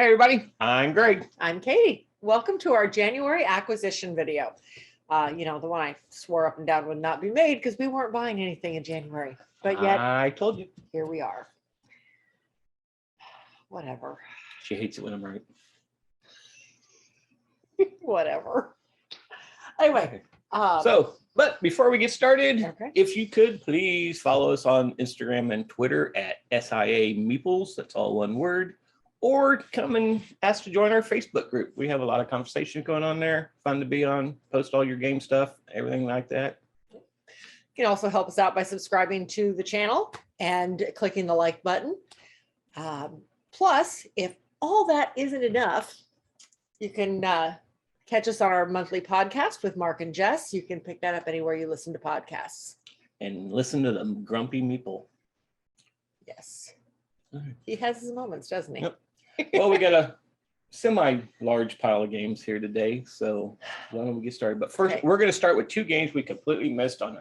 Hey everybody, I'm Greg. I'm Katy. Welcome to our January acquisition video. The one I swore up and down would not be made because we weren't buying anything in January. But yet, I told you. Here we are. Whatever. She hates it when I'm right. Whatever. Anyway. But before we get started, okay. If you could please follow us on Instagram and Twitter at SIA Meeples. That's all one word. Or come and ask to join our Facebook group. We have a lot of conversations going on there. Fun to be on. Post all your game stuff, everything like that. You can also help us out by subscribing to the channel and clicking the like button. Plus, if all that isn't enough, you can catch us on our monthly podcast with Mark and Jess. You can pick that up anywhere you listen to podcasts. And listen to the grumpy Meeple. Yes. He has his moments, doesn't he? Yep. Well, we got a semi-large pile of games here today, so why don't we get started? But first, We're going to start with two games we completely missed on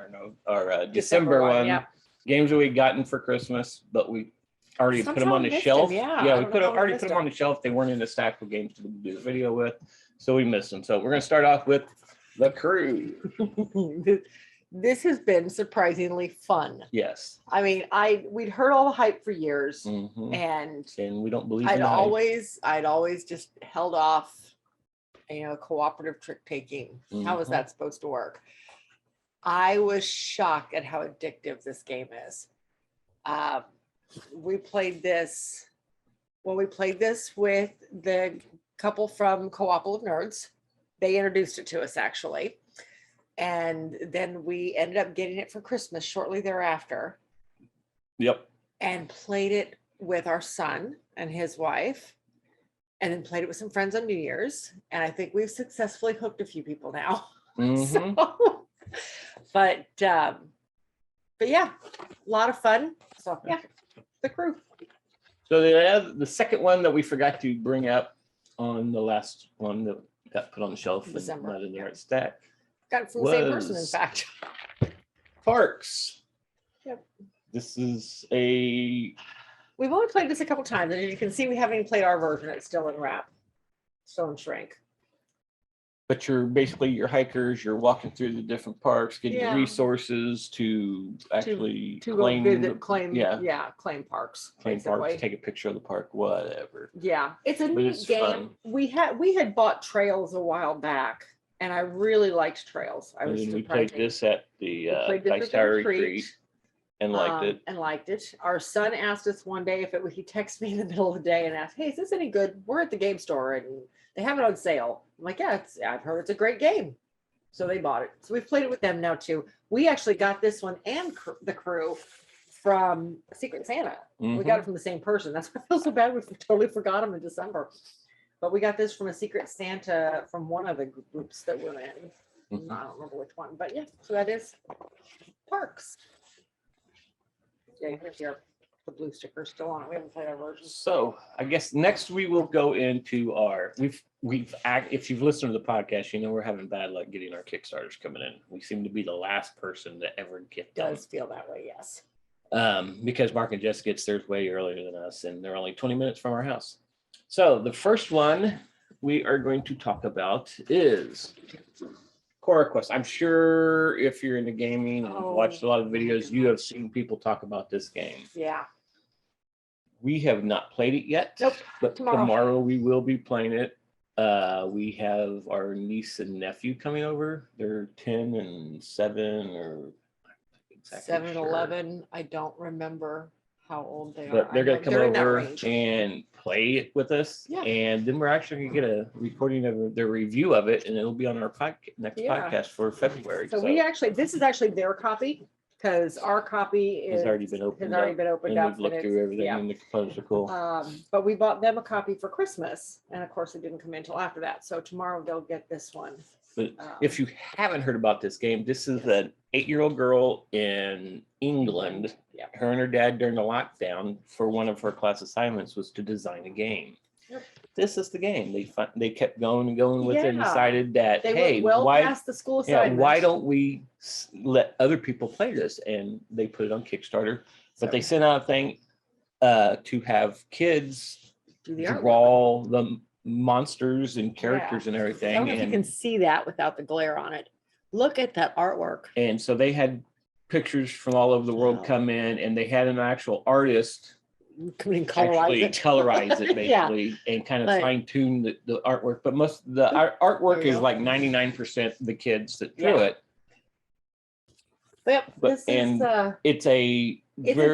our December one. Yep. Games that we gotten for Christmas, but we already put them on the shelf. Yeah, we already put them on the shelf. They weren't in the stack of games to do the video with, so we missed them. So we're going to start off with The Crew. This has been surprisingly fun. Yes. I mean, we'd heard all the hype for years, and we don't believe I'd always just held off, cooperative trick taking. How is that supposed to work? I was shocked at how addictive this game is. We played this with the couple from Cooperative Nerds. They introduced it to us actually. And then we ended up getting it for Christmas shortly thereafter. Yep. And played it with our son and his wife. And then played it with some friends on New Year's. And I think we've successfully hooked a few people now. But yeah, a lot of fun. So yeah, The Crew. So the second one that we forgot to bring up on the last one that got put on the shelf and not in the right stack. Got it from the same person, in fact. Parks. Yep. This is we've only played this a couple times, and as you can see, we haven't even played our version. It's still in wrap, still in shrink. But you're hikers. You're walking through the different parks, getting resources to actually claim parks. Claim parks. Take a picture of the park. Whatever. Yeah, it's a neat game. Fun. We had bought Trails a while back. And I really liked Trails. We played this at the Ice Tower Retreat and liked it. Our son asked us one day he texted me in the middle of the day and asked, "Hey, is this any good? We're at the game store and they have it on sale." I'm like, "Yeah, I've heard it's a great game." So they bought it. So we've played it with them now too. We actually got this one and The Crew from Secret Santa. We got it from the same person. That's why I feel so bad. We totally forgot them in December. But we got this from a Secret Santa from one of the groups that we're in. I don't remember which one, but yeah, so that is Parks. Yeah, here's the blue sticker still on it. We haven't played our version. So I guess next we will go into if you've listened to the podcast, we're having bad luck getting our Kickstarters coming in. We seem to be the last person to ever get them. Does feel that way, yes. Because Mark and Jess gets theirs way earlier than us, and they're only 20 minutes from our house. So the first one we are going to talk about is Cora Quest. I'm sure if you're into gaming and watched a lot of videos, you have seen people talk about this game. Yeah. We have not played it yet. Nope. But tomorrow we will be playing it. We have our niece and nephew coming over. They're 10 and 7 or exactly 7 and 11. I don't remember how old they are. But they're going to come over and play it with us. Yeah. And then we're actually going to get a recording of their review of it, and it'll be on our next podcast for February. So this is actually their copy, because our copy has already been opened up. We've looked through everything, and the components are cool. But we bought them a copy for Christmas, and of course it didn't come in until after that. So tomorrow they'll get this one. But if you haven't heard about this game, this is an 8-year-old girl in England. Yep. Her and her dad during the lockdown, for one of her class assignments, was to design a game. Yep. This is the game. They kept going and going with it and decided that, hey, why past the school assignment. Why don't we let other people play this? And they put it on Kickstarter. But they sent out a thing to have kids do the artwork. draw the monsters and characters and everything. I don't know if you can see that without the glare on it. Look at that artwork. And so they had pictures from all over the world come in, and they had an actual artist come in, colorize it basically, and kind of fine tune the artwork. But most of the artwork is like 99% the kids that drew it. Yep, it's a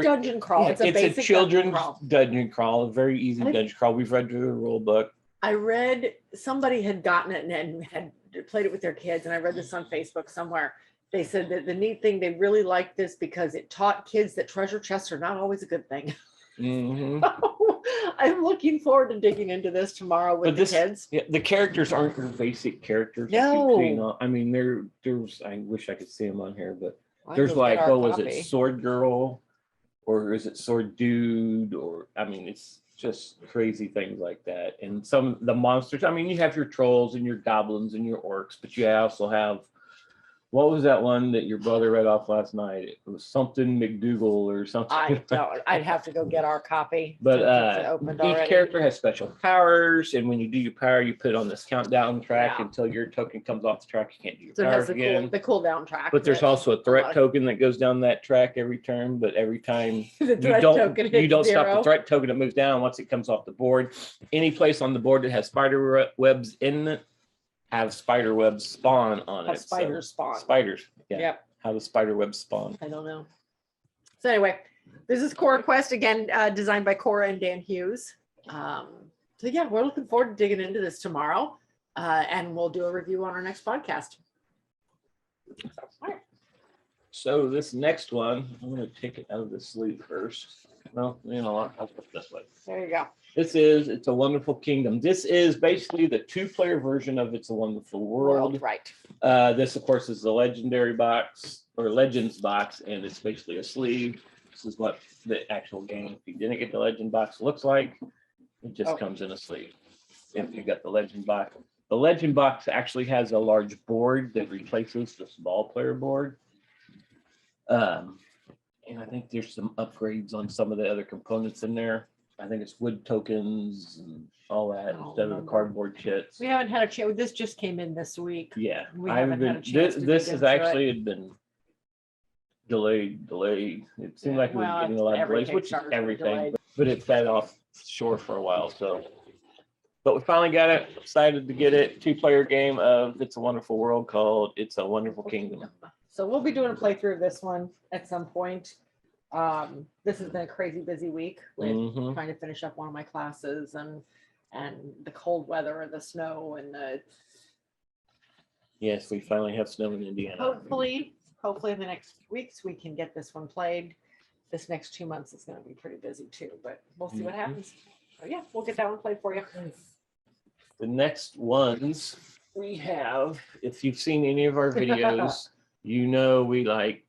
dungeon crawl. Yeah, it's a children's dungeon crawl, a very easy dungeon crawl. We've read through the rule book. I read somebody had gotten it and had played it with their kids, and I read this on Facebook somewhere. They said that the neat thing, they really liked this because it taught kids that treasure chests are not always a good thing. I'm looking forward to digging into this tomorrow with the kids. Yeah, the characters aren't your basic characters. No. I mean, there's, I wish I could see them on here, but there's like, what was it, Sword Girl, or is it Sword Dude, or, I mean, it's just crazy things like that. And some of the monsters, I mean, you have your trolls and your goblins and your orcs, but you also have, what was that one that your brother read off last night? It was something McDougal or something. I don't. I'd have to go get our copy. But each character has special powers, and when you do your power, you put it on this countdown track until your token comes off the track. You can't do your power again. The cooldown track. But there's also a threat token that goes down that track every turn. But every time you don't stop the threat token, it moves down once it comes off the board. Any place on the board that has spider webs in it have spider webs spawn on it. Spiders spawn. Spiders. Yeah. Yep. How does spider webs spawn? I don't know. So anyway, this is Cora Quest again, designed by Cora and Dan Hughes. So yeah, we're looking forward to digging into this tomorrow, and we'll do a review on our next podcast. All right. So this next one, I'm going to take it out of the sleeve first. Well, you know what? I'll put it this way. There you go. It's a Wonderful Kingdom. This is basically the 2-player version of It's a Wonderful World. Right. This, of course, is the legendary box or Legends box, and it's basically a sleeve. This is what the actual game, if you didn't get the Legend box, looks like. It just comes in a sleeve. If you got the Legend box. The Legend box actually has a large board that replaces the small player board. And I think there's some upgrades on some of the other components in there. I think it's wood tokens and all that instead of the cardboard chits. We haven't had a chance. This just came in this week. Yeah, we haven't had a chance. This has actually been delayed. It seemed like it was getting a lot of delays, which is everything. But it's been offshore for a while. So, but we finally got it. Excited to get it. 2-player game of It's a Wonderful World called It's a Wonderful Kingdom. So we'll be doing a playthrough of this one at some point. This has been a crazy busy week with trying to finish up one of my classes and the cold weather and the snow and the. Yes, we finally have snow in Indiana. Hopefully in the next weeks we can get this one played. This next 2 months is going to be pretty busy too, but we'll see what happens. So yeah, we'll get that one played for you. The next ones we have, if you've seen any of our videos, you know we like,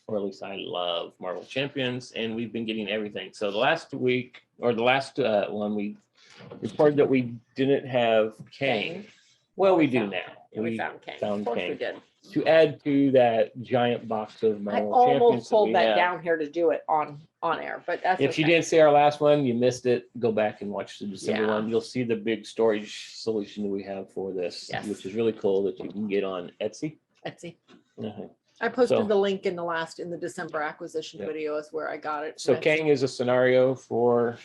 or at least I love Marvel Champions, and we've been getting everything. So the last week, or the last one, we reported that we didn't have Kang. Well, we do now. We found Kang. Found Kang. We did. To add to that giant box of Marvel I Champions. almost pulled that down here to do it on air, but that's if you didn't see our last one, you missed it. Go back and watch the December one. You'll see the big storage solution that we have for this, which is really cool that you can get on Etsy. I posted the link in the December acquisition video is where I got it. So Kang is a scenario for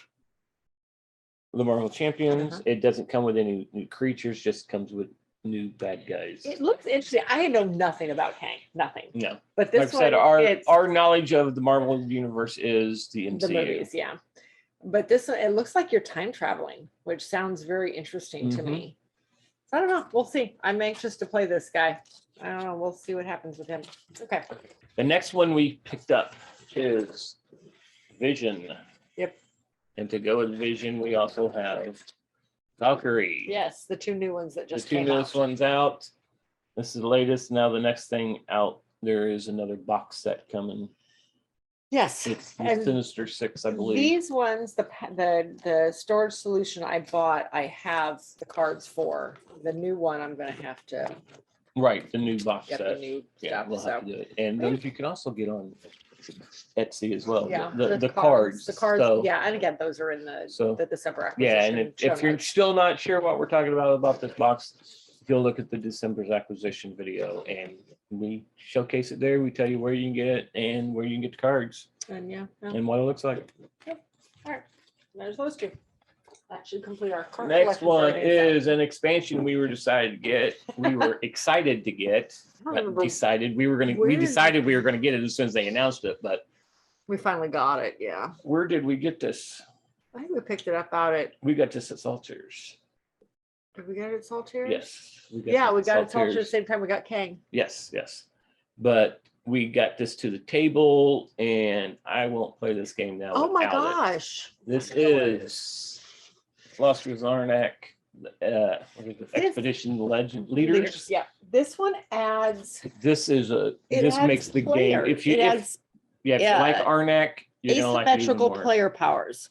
the Marvel Champions. It doesn't come with any new creatures, just comes with new bad guys. It looks interesting. I know nothing about Kang, nothing. No. But this like I said, our knowledge of the Marvel universe is the MCU. The movies, yeah. But this, it looks like you're time traveling, which sounds very interesting to me. So I don't know. We'll see. I'm anxious to play this guy. I don't know. We'll see what happens with him. Okay. The next one we picked up is Vision. Yep. And to go with Vision, we also have Valkyrie. Yes, the 2 new ones that just came out. The 2 newest ones out. This is the latest. Now the next thing out, there is another box set coming. Yes. It's Sinister 6, I believe. These ones, the storage solution I bought, I have the cards for. The new one, I'm going to have to. Right, the new box get set. The new yeah, stuff, we'll have to do it. And those you can also get on Etsy as well. Yeah, The cards. The cards, So, yeah, and again, those are in the December acquisition. yeah, and if you're still not sure what we're talking about this box, you'll look at the December's acquisition video, and we showcase it there. We tell you where you can get it and where you can get the cards And yeah, and what it looks like. all right, there's those two. That should complete our current Next collection for one everything. is an expansion we were decided to get. We were excited to get. I don't remember. We decided we were going to get it as soon as they announced it. But We finally got it. Yeah, where did we get this? I think we picked it up out at. We got this at Salters. Did we get it at Salters? Yes. We got it at Salters at the same time we got Kang. Yes. But we got this to the table, and I won't play this game now. Oh my without it. gosh! This is Philosophers Expedition Legend Leaders. Yeah, this one adds. This makes the player. game. If you Yeah. like Arnak, you're gonna like it even Asymmetrical more. player powers,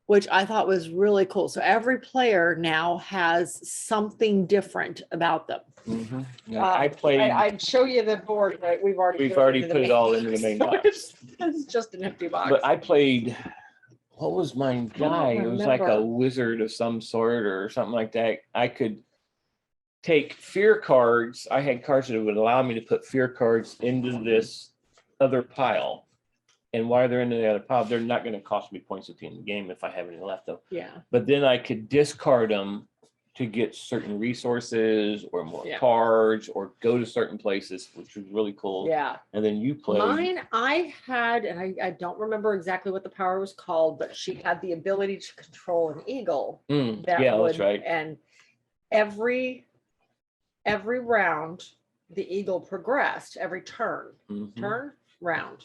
which I thought was really cool. So every player now has something different about them. Mhm. Yeah, I played. I'd show you the board, but we've already put it all into the main box. It's just an empty box. But I played. What was my guy? It was like a remember. wizard of some sort or something like that. I could take fear cards. I had cards that would allow me to put fear cards into this other pile. And while they're in the other pile, they're not going to cost me points at the end of the game if I have any left though. Yeah. But then I could discard them to get certain resources or more Yeah. cards or go to certain places, which was really cool. Yeah. And then you play. Mine, I had, and I don't remember exactly what the power was called, but she had the ability to control an eagle. Yeah, that's right. And every round, the eagle progressed every turn. Mhm. Round.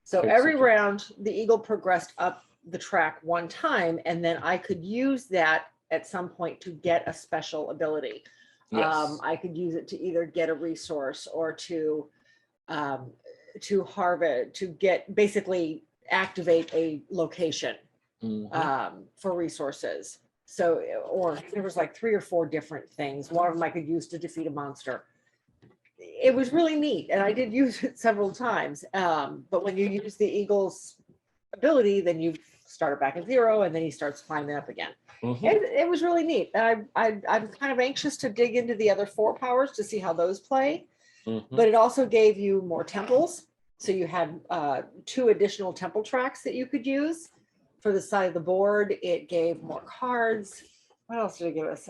So Okay, every so- round, the eagle progressed up the track one time, and then I could use that at some point to get a special ability. Yes. I could use it to either get a resource or to harvest, to get basically activate a location Mhm. for resources. So, or there was like 3 or 4 different things. One of them I could use to defeat a monster. It was really neat, and I did use it several times. But when you use the eagle's ability, then you start it back at 0, and then he starts climbing up again. Mhm. It was really neat. And I'm kind of anxious to dig into the other 4 powers to see how those play. Mhm. But it also gave you more temples. So you had 2 additional temple tracks that you could use for the side of the board. It gave more cards. What else did it give us?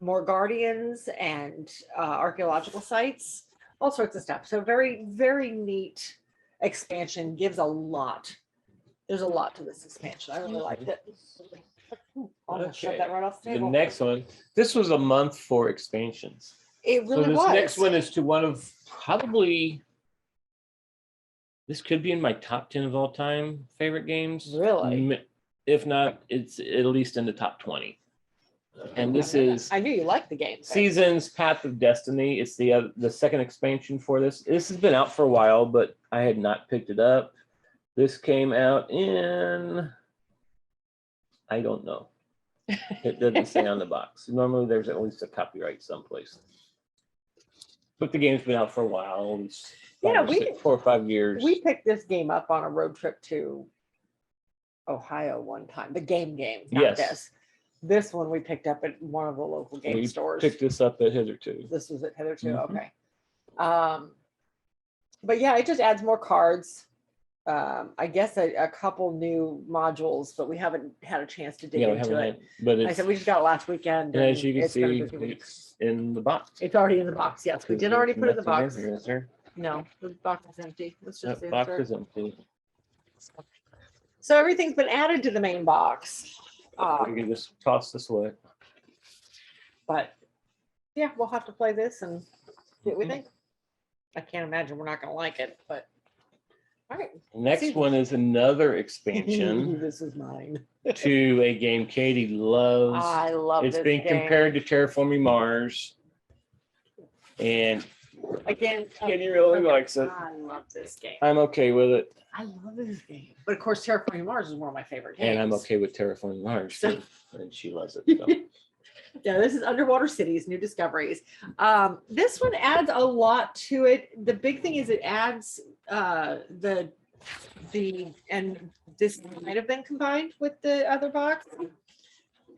More guardians and archaeological sites, all sorts of stuff. So very, very neat expansion. Gives a lot. There's a lot to this expansion. I really liked it. Almost shut Okay. that right off the The table. next one, this was a month for expansions. It So really this was. next one is to one of probably, this could be in my top 10 of all time favorite games. Really? If not, it's at least in the top 20. And this is I knew you liked the game. Seasons Path of Destiny. It's the second expansion for this. This has been out for a while, but I had not picked it up. This came out in, I don't know. It doesn't say on the box. Normally there's at least a copyright someplace. But the game's been out for a while, at least Yeah, 4 or 5 years. We picked this game up on a road trip to Ohio one time. The game, not Yes. this. This one we picked up at one of the local game We stores. picked this up at Hitherto. This was it hitherto. Mhm. Okay. But yeah, it just adds more cards. I guess a couple new modules, but we haven't had a chance to dig Yeah, we into haven't it. had, but Like I it's, said we just got it last weekend. and as you can it's been a see, busy week. it's in the box. It's already in the box. Yes, we did already put it in the Nothing box. here, is there? No, the box is empty. Let's just That box insert. is empty. So everything's been added to the main box. We can just toss this away. But yeah, we'll have to play this and see what we Mhm. think. I can't imagine we're not gonna like it, but all right. Next one is another expansion This is mine. to a game Katy loves. I love It's this being game. compared to Terraforming Mars. And Again, Katy really okay, likes it. I love this game. I'm okay with it. I love this game. But of course, Terraforming Mars is one of my favorite games. And I'm okay with Terraforming Mars too. And she loves it. So. Yeah, this is Underwater Cities, New Discoveries. This one adds a lot to it. The big thing is it adds and this might have been combined with the other box.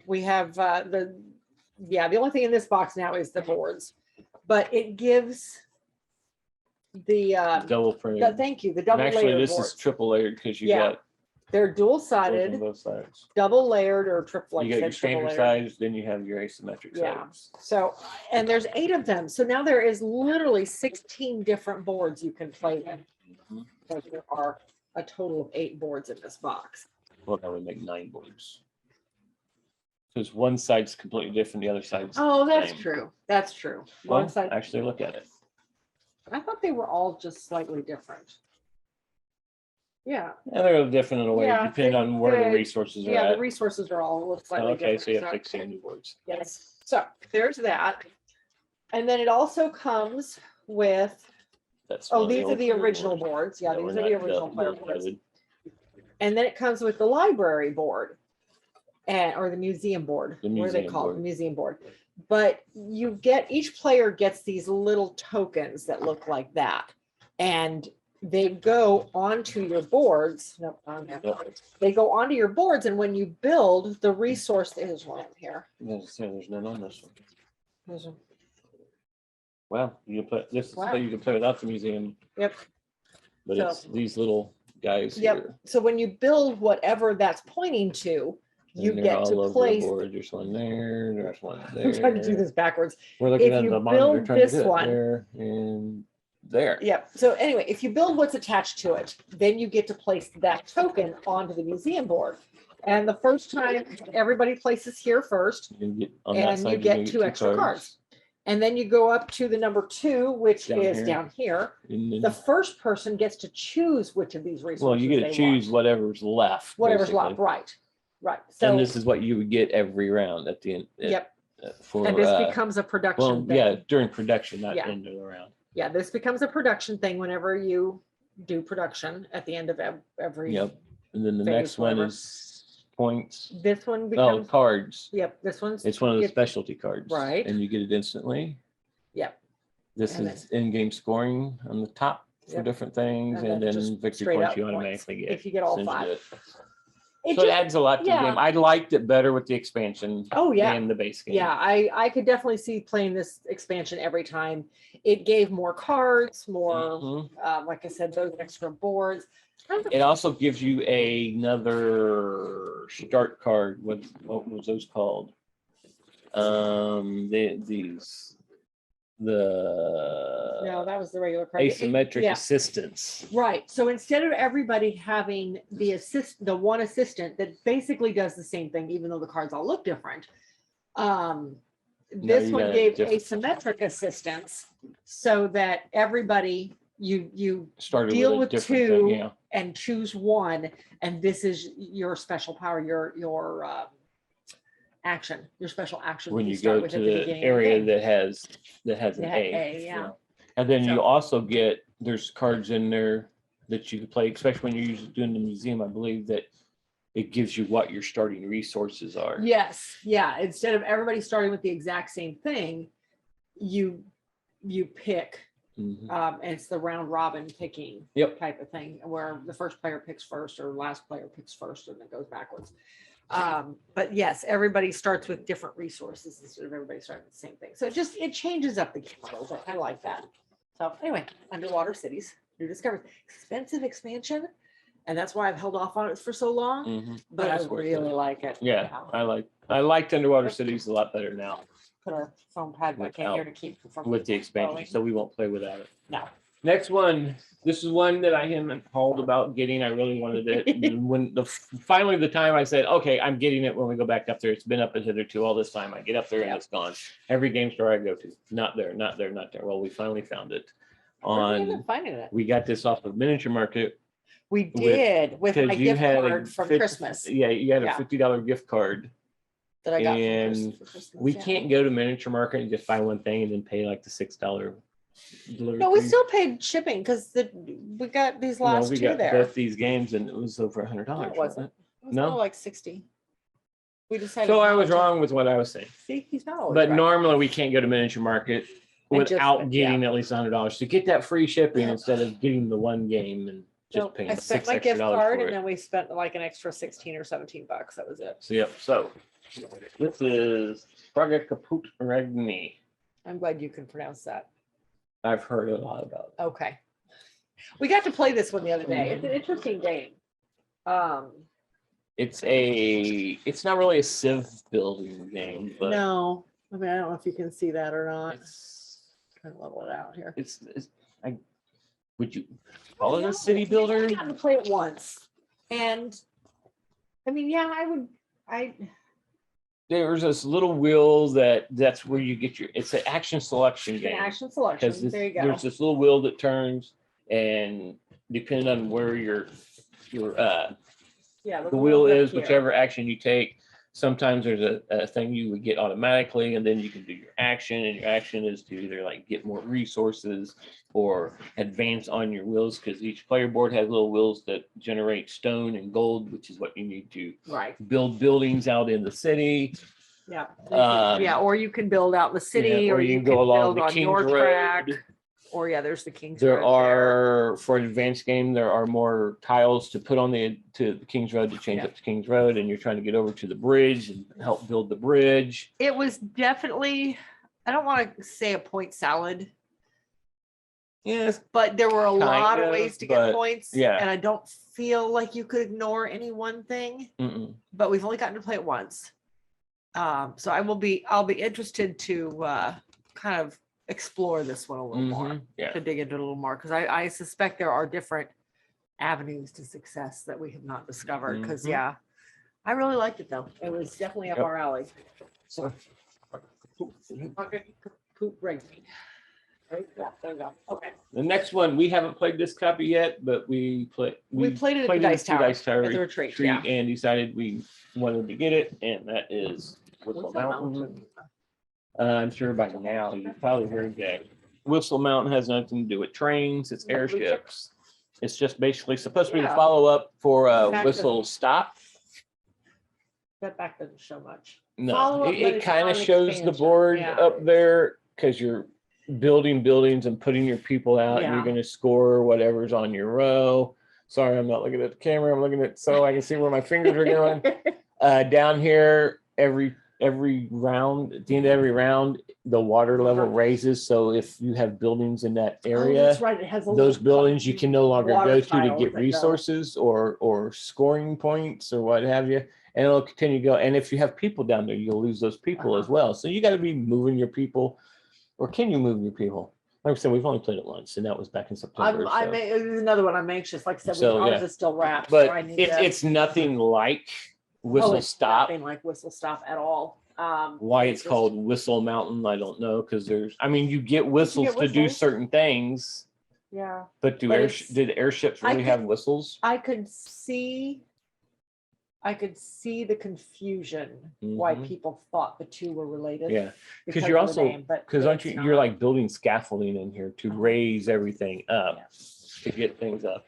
We have the only thing in this box now is the boards, but it gives the double printed. thank you, the double And actually, layered this boards. is triple layered because you Yeah. got They're dual both on sided, both sides. double layered or triple. You got your standard size, then you have your asymmetric sides. So, and there's 8 of them. So now there is literally 16 different boards you can play with. Mhm. So there are a total of 8 boards in this box. Well, that would make 9 boards. Because one side's completely different, the other side's Oh, that's same. true. That's true. Well, One side. actually, look at it. I thought they were all just slightly different. Yeah. Yeah, they're different in a way, Yeah, depending on where the the- resources are Yeah, the at. resources are all slightly Okay, different. so you have 16 new boards. Yes. So there's that. And then it also comes with, That's oh, one of these are old the player original boards. boards. Yeah, that these were are the not original player double boards. printed. And then it comes with the library board or the museum board. The What are they museum called? board. The museum board. But each player gets these little tokens that look like that. And they go onto your boards. Nope, they go onto your boards. And when you build, the resource is one here. There's none on this one. There's a- Well, you can put this is Wow. so you can play without the museum, Yep. but So- it's these little guys Yep. here. So when you build whatever that's pointing to, you And they're get all to over the place. board. There's one there. There's one there. I'm trying to do this backwards. We're looking If at you the monitor build trying to this do it one- there and there. Yep. So anyway, if you build what's attached to it, then you get to place that token onto the museum board. And the first time everybody places here first, You can get on that and side. you get 2 extra cards. And then you go up to the number 2, which Down is here. down here. And then, The first person gets to choose which of these resources. well, you get to they choose want. whatever's left. Whatever's basically. left. Right. Right. So And this is what you would get every round at the end. yep. For And this becomes a production well, thing. yeah, during production, not Yeah. end of the round. Yeah, this becomes a production thing whenever you do production at the end of every. Yep. And then the phase, next one whatever. is points. This one Oh, becomes. cards. Yep, this one's. It's one of the yep, specialty cards. Right. And you get it instantly. Yep. This And is in-game scoring on the top for Yep. different things, And and then then just victory straight points up you points automatically get. if you get all as soon as 5. do it. It So it just- adds a lot to the yeah. game. I liked it better with the expansion Oh, yeah. than the base game. Yeah, I could definitely see playing this expansion every time. It gave more cards, more, Mhm. like I said, those extra boards. It also gives you another start card. What was those called? No, that was the regular card. Asymmetric Yeah. assistance. Right. So instead of everybody having the one assistant that basically does the same thing, even though the cards all look different. This you one got gave different- asymmetric assistance so that everybody you Started deal with a with different 2 thing, yeah. and choose 1, and this is your special power, your action, your special action. When you start go with to at the the beginning of the area game. that has an Yeah, A. yeah. And then you So- also get, there's cards in there that you can play, especially when you're usually doing the museum, I believe that it gives you what your starting resources are. Yes, yeah. Instead of everybody starting with the exact same thing, you pick, Mhm. and it's the round robin picking Yep. type of thing, where the first player picks first or last player picks first, and it goes backwards. But yes, everybody starts with different resources instead of everybody starting with the same thing. So it changes up the game a little bit. I like that. So anyway, Underwater Cities, New Discoveries, expensive expansion, and that's why I've held off on it for so long. Mhm. But I That's worth really it. like it. Yeah, I liked Underwater Cities a lot better now Put a foam pad back in here to keep it from with the expansion, blowing. so we won't play without it. No. Next one, this is one that I haven't called about getting. I really wanted it. And when finally the time I said, okay, I'm getting it when we go back up there. It's been up and hitherto all this time. I get up there and Yep. it's gone. Every game store I go to, not there, not there, not there. Well, we finally found it. Where did we end On up finding it? we got this off of Miniature Market We did with my because you gift had card from Christmas Yeah, you had a Yeah. $50 gift card. that I got and for Christmas. We yeah. can't go to Miniature Market and just buy one thing and then pay like the $6 delivery No, we fee. still paid shipping because we got these You know, last we 2 got there. both these games and it was over $100. No, it wasn't. It was No? more like 60. We decided. So I not was to- wrong with what I was saying. See, he's not always But right. normally we can't go to Miniature Market without getting at least $100 to get that free shipping instead of getting the one game and just paying I spent $6 my extra gift card for and it. then we spent like an extra 16 or 17 bucks. That was it. So yep. So this is Fragrant Caput Regni. I'm glad you can pronounce that. I've heard a lot about it. Okay. We got to play this one the other day. It's an interesting game. It's not really a civ building game, but No, I mean, I don't know if you can see that or not. Trying to level it out here. Would you call it a city builder? I got to play it once, and I mean, yeah, There's this little wheel that's where you get it's an action selection game. Action selection. There you go. There's this little wheel that turns, and depending on where the wheel is, whichever action you take, sometimes there's a thing you would get automatically, and then you can do your action, and your action is to either like get more resources or advance on your wheels, because each player board has little wheels that generate stone and gold, which is what you need to build buildings out in the city. Yeah. Or you can build out in the city, or you can go along the King's Road. Or there's the King's Road. For an advanced game, there are more tiles to put on to the King's Road to change up to King's Road, and you're trying to get over to the bridge and help build the bridge. It was definitely, I don't want to say a point salad. Yes, but there were a lot of ways to get points. Yeah. And I don't feel like you could ignore any one thing. But we've only gotten to play it once. So I'll be interested to kind of explore this one a little more, to dig into it a little more, because I suspect there are different avenues to success that we have not discovered. Because I really liked it though. It was definitely up our alley. So poop Regni. Right? Yeah, there we go. Okay. The next one, we haven't played this copy yet, but we played it at the Dice Tower at the retreat, and decided we wanted to get it, and that is Whistle Mountain. I'm sure by now you've probably heard that Whistle Mountain has nothing to do with trains, it's airships. It's just basically supposed to be the follow-up for Whistle Stop. That back doesn't show much. No, it kind of shows the board up there, because you're building buildings and putting your people out, and you're going to score whatever's on your row. Sorry, I'm not looking at the camera. I'm looking at so I can see where my fingers are going. Down here, every round, at the end of every round, the water level raises. So if you have buildings in that area, that's right. It has those buildings you can no longer go to get resources or scoring points or what have you. And it'll continue to go. And if you have people down there, you'll lose those people as well. So you got to be moving your people. Or can you move your people? Like I said, we've only played it once, and that was back in September. This is another one I'm anxious. Like I said, ours is still wrapped. But it's nothing like Whistle Stop. Nothing like Whistle Stop at all. Why it's called Whistle Mountain, I don't know, because you get whistles to do certain things. Yeah. But did airships really have whistles? I could see the confusion why people thought the two were related. Yeah, because you're also aren't you? You're like building scaffolding in here to raise everything up to get things up.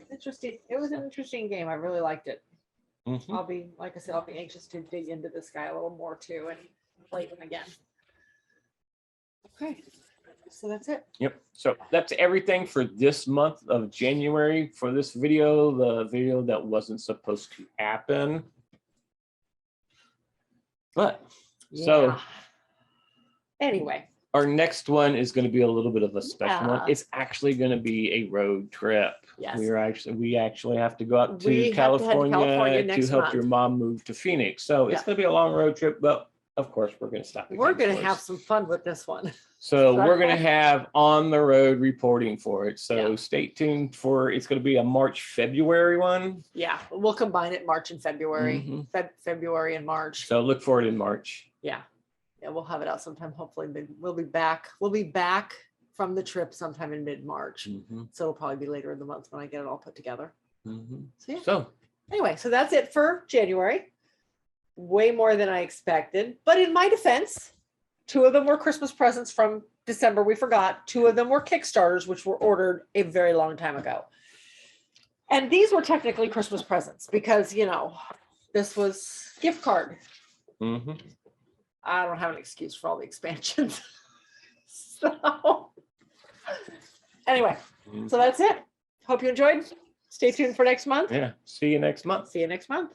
Interesting. It was an interesting game. I really liked it. I'll be anxious to dig into this guy a little more too and play him again. Okay. So that's it. Yep. So that's everything for this month of January for this video, the video that wasn't supposed to happen. But so anyway, our next one is going to be a little bit of a special one. It's actually going to be a road trip. Yes. We actually have to go out to California to help your mom move to Phoenix. So it's going to be a long road trip, but of course we're going to stop. We're going to have some fun with this one. So we're going to have on the road reporting for it. So stay tuned for, it's going to be a March-February one. Yeah, we'll combine it March and February, February and March. So look for it in March. Yeah, we'll have it out sometime. Hopefully we'll be back. We'll be back from the trip sometime in mid-March. So it'll probably be later in the month when I get it all put together. So anyway, so that's it for January. Way more than I expected, but in my defense, 2 of them were Christmas presents from December. We forgot. 2 of them were Kickstarters, which were ordered a very long time ago. And these were technically Christmas presents because, this was gift card. I don't have an excuse for all the expansions. So anyway, so that's it. Hope you enjoyed. Stay tuned for next month. Yeah. See you next month. See you next month.